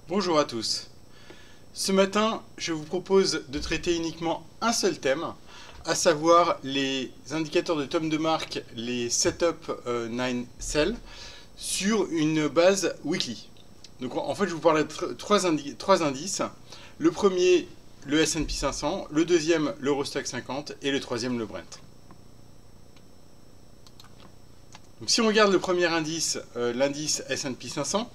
Bonjour à tous. Ce matin, je vous propose de traiter uniquement un seul thème, à savoir les indicateurs de tome de marque, les Setup 9 Cell, sur une base weekly. Donc en fait, je vous parlerai de trois indices. Le premier, le S&P 500, le deuxième, l'Eurostoxx 50 et le troisième, le Brent. Donc si on regarde le premier indice, l'indice S&P 500,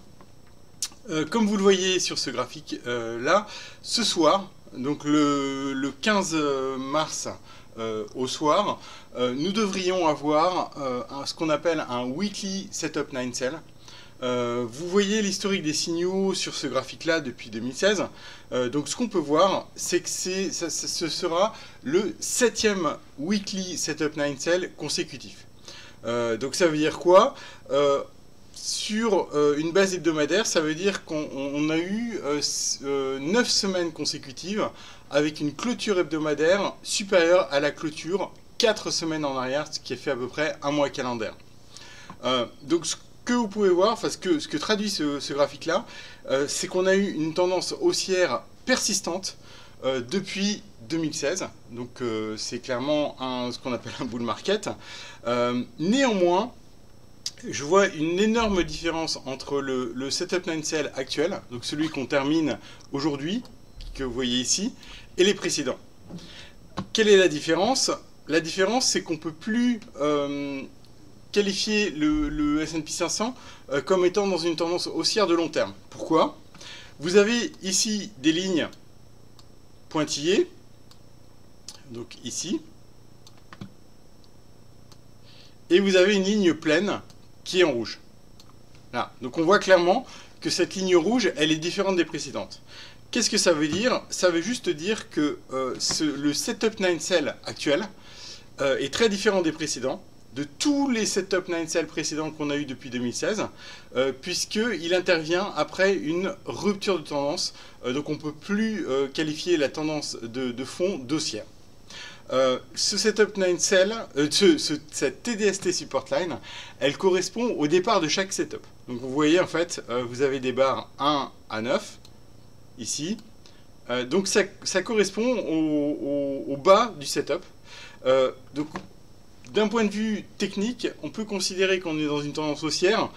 comme vous le voyez sur ce graphique là, ce soir, donc le 15 mars au soir, nous devrions avoir ce qu'on appelle un Weekly Setup 9 Cell. Vous voyez l'historique des signaux sur ce graphique-là depuis 2016. Donc ce qu'on peut voir, c'est que ce sera le 7e Weekly Setup 9 Cell consécutif. Donc ça veut dire quoi sur une base hebdomadaire, ça veut dire qu'on a eu 9 semaines consécutives avec une clôture hebdomadaire supérieure à la clôture 4 semaines en arrière, ce qui est fait à peu près un mois calendaire. Donc ce que vous pouvez voir, enfin ce que traduit ce graphique-là, c'est qu'on a eu une tendance haussière persistante depuis 2016. Donc c'est clairement ce qu'on appelle un bull market. Néanmoins, je vois une énorme différence entre le Setup 9 Cell actuel, donc celui qu'on termine aujourd'hui, que vous voyez ici, et les précédents. Quelle est la différence? La différence, c'est qu'on ne peut plus qualifier le S&P 500 comme étant dans une tendance haussière de long terme. Pourquoi? Vous avez ici des lignes pointillées, donc ici, et vous avez une ligne pleine qui est en rouge. Là. Donc on voit clairement que cette ligne rouge, elle est différente des précédentes. Qu'est-ce que ça veut dire? Ça veut juste dire que le Setup 9 Cell actuel est très différent des précédents, de tous les Setup 9 Cell précédents qu'on a eu depuis 2016, puisqu'il intervient après une rupture de tendance. Donc on ne peut plus qualifier la tendance de fond d'haussière. Ce Setup 9 Cell, cette TDST support line, elle correspond au départ de chaque setup. Donc vous voyez en fait, vous avez des barres 1 à 9, ici. Donc ça correspond au bas du setup. Donc d'un point de vue technique, on peut considérer qu'on est dans une tendance haussière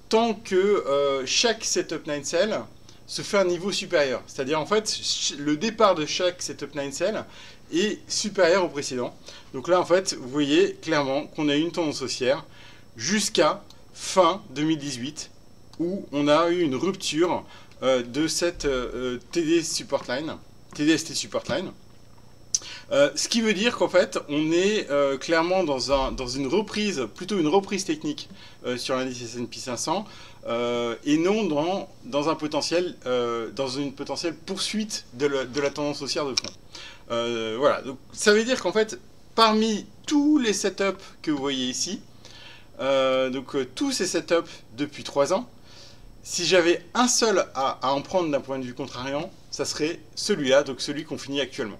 tant que chaque Setup 9 Cell se fait un niveau supérieur. C'est-à-dire en fait, le départ de chaque Setup 9 Cell est supérieur au précédent. Donc là en fait, vous voyez clairement qu'on a eu une tendance haussière jusqu'à fin 2018 où on a eu une rupture de cette TDST support line. Ce qui veut dire qu'en fait, on est clairement dans une reprise, plutôt une reprise technique sur l'indice S&P 500 et non dans une potentielle poursuite de la tendance haussière de fond. Voilà, donc ça veut dire qu'en fait, parmi tous les setups que vous voyez ici, tous ces setups depuis 3 ans, si j'avais un seul à en prendre d'un point de vue contrariant, ça serait celui-là, donc celui qu'on finit actuellement.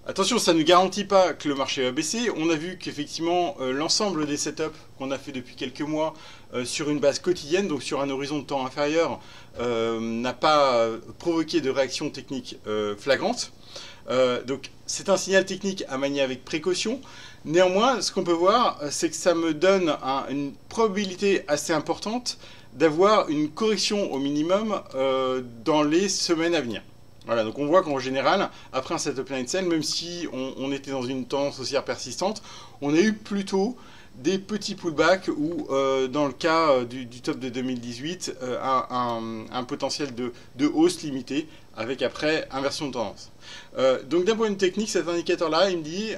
Attention, ça ne garantit pas que le marché va baisser. On a vu qu'effectivement, l'ensemble des setups qu'on a fait depuis quelques mois sur une base quotidienne, donc sur un horizon de temps inférieur, n'a pas provoqué de réaction technique flagrante. Donc c'est un signal technique à manier avec précaution. Néanmoins, ce qu'on peut voir, c'est que ça me donne une probabilité assez importante d'avoir une correction au minimum dans les semaines à venir. Voilà, donc on voit qu'en général, après un Setup 9 Cell, même si on était dans une tendance haussière persistante, on a eu plutôt des petits pullbacks ou, dans le cas du top de 2018, un potentiel de hausse limité avec après inversion de tendance. Donc d'un point de vue technique, cet indicateur-là, il me dit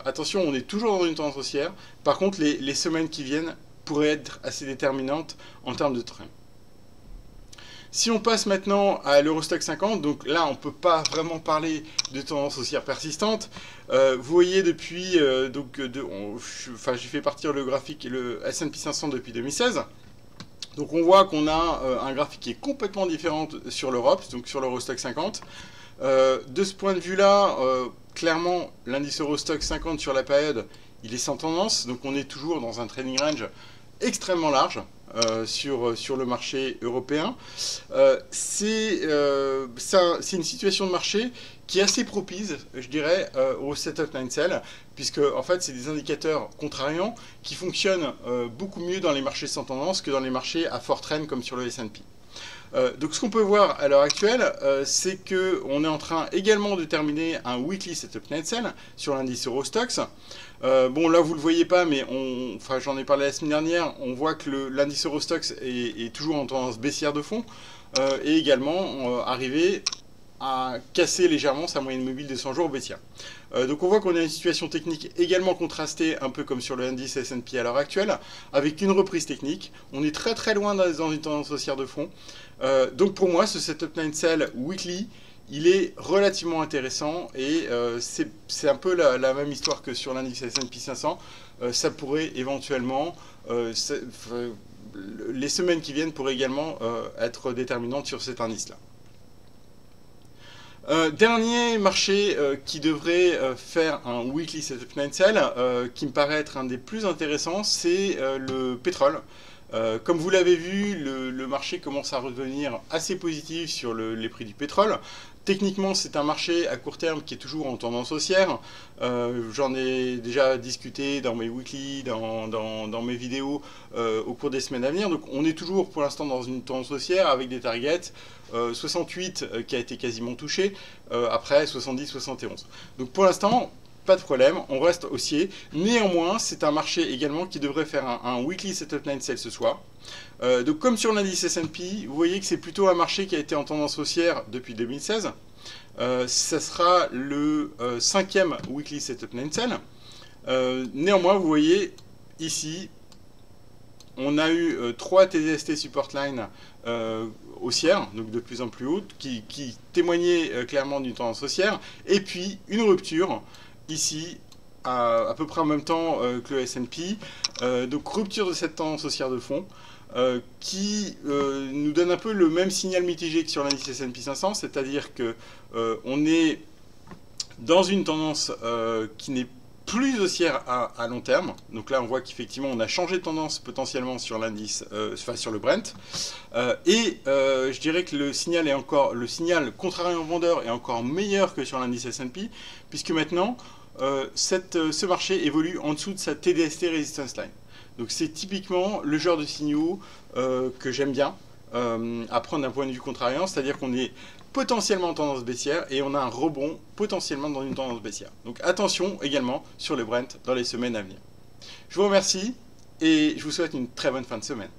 attention, on est toujours dans une tendance haussière. Par contre, les semaines qui viennent pourraient être assez déterminantes en termes de trend. Si on passe maintenant à l'Eurostoxx 50, donc là on ne peut pas vraiment parler de tendance haussière persistante. Vous voyez depuis, j'ai fait partir le graphique et le S&P 500 depuis 2016. Donc on voit qu'on a un graphique qui est complètement différent sur l'Europe, donc sur l'Eurostoxx 50. De ce point de vue-là, clairement l'indice Eurostoxx 50 sur la période, il est sans tendance, donc on est toujours dans un trading range extrêmement large sur le marché européen. C'est une situation de marché qui est assez propice, je dirais, au setup 9 sell, puisque en fait c'est des indicateurs contrariants qui fonctionnent beaucoup mieux dans les marchés sans tendance que dans les marchés à fort trend comme sur le S&P. Donc ce qu'on peut voir à l'heure actuelle, c'est qu'on est en train également de terminer un weekly setup 9 sell sur l'indice Eurostoxx. Bon là vous le voyez pas, mais j'en ai parlé la semaine dernière, on voit que l'indice Eurostoxx est toujours en tendance baissière de fond et également arrivé à casser légèrement sa moyenne mobile de 100 jours baissière. Donc on voit qu'on a une situation technique également contrastée, un peu comme sur le indice S&P à l'heure actuelle, avec une reprise technique. On est très très loin dans une tendance haussière de fond. Donc pour moi, ce setup 9 sell weekly, il est relativement intéressant et c'est un peu la même histoire que sur l'indice S&P 500. Ça pourrait éventuellement, les semaines qui viennent pourraient également être déterminantes sur cet indice-là. Dernier marché qui devrait faire un weekly setup 9 sell, qui me paraît être un des plus intéressants, c'est le pétrole. Comme vous l'avez vu, le marché commence à redevenir assez positif sur les prix du pétrole. Techniquement, c'est un marché à court terme qui est toujours en tendance haussière. J'en ai déjà discuté dans mes weekly, dans mes vidéos au cours des semaines à venir. Donc on est toujours pour l'instant dans une tendance haussière avec des targets 68 qui a été quasiment touché, après 70-71. Donc pour l'instant, pas de problème, on reste haussier. Néanmoins, c'est un marché également qui devrait faire un weekly setup 9 sell ce soir. Donc comme sur l'indice S&P, vous voyez que c'est plutôt un marché qui a été en tendance haussière depuis 2016. Ça sera le 5e weekly setup 9 sell. Néanmoins, vous voyez ici, on a eu 3 TDST support line haussière, donc de plus en plus haute, qui témoignait clairement d'une tendance haussière, et puis une rupture ici à peu près en même temps que le S&P, donc rupture de cette tendance haussière de fond qui nous donne un peu le même signal mitigé que sur l'indice S&P 500, c'est-à-dire que on est dans une tendance qui n'est plus haussière à long terme. Donc là, on voit qu'effectivement, on a changé de tendance potentiellement sur l'indice, sur le Brent. Je dirais que le signal contrariant vendeur est encore meilleur que sur l'indice S&P, puisque maintenant, ce marché évolue en dessous de sa TDST Resistance Line. Donc c'est typiquement le genre de signaux que j'aime bien à prendre d'un point de vue contrariant, c'est-à-dire qu'on est potentiellement en tendance baissière et on a un rebond potentiellement dans une tendance baissière. Donc attention également sur le Brent dans les semaines à venir. Je vous remercie et je vous souhaite une très bonne fin de semaine.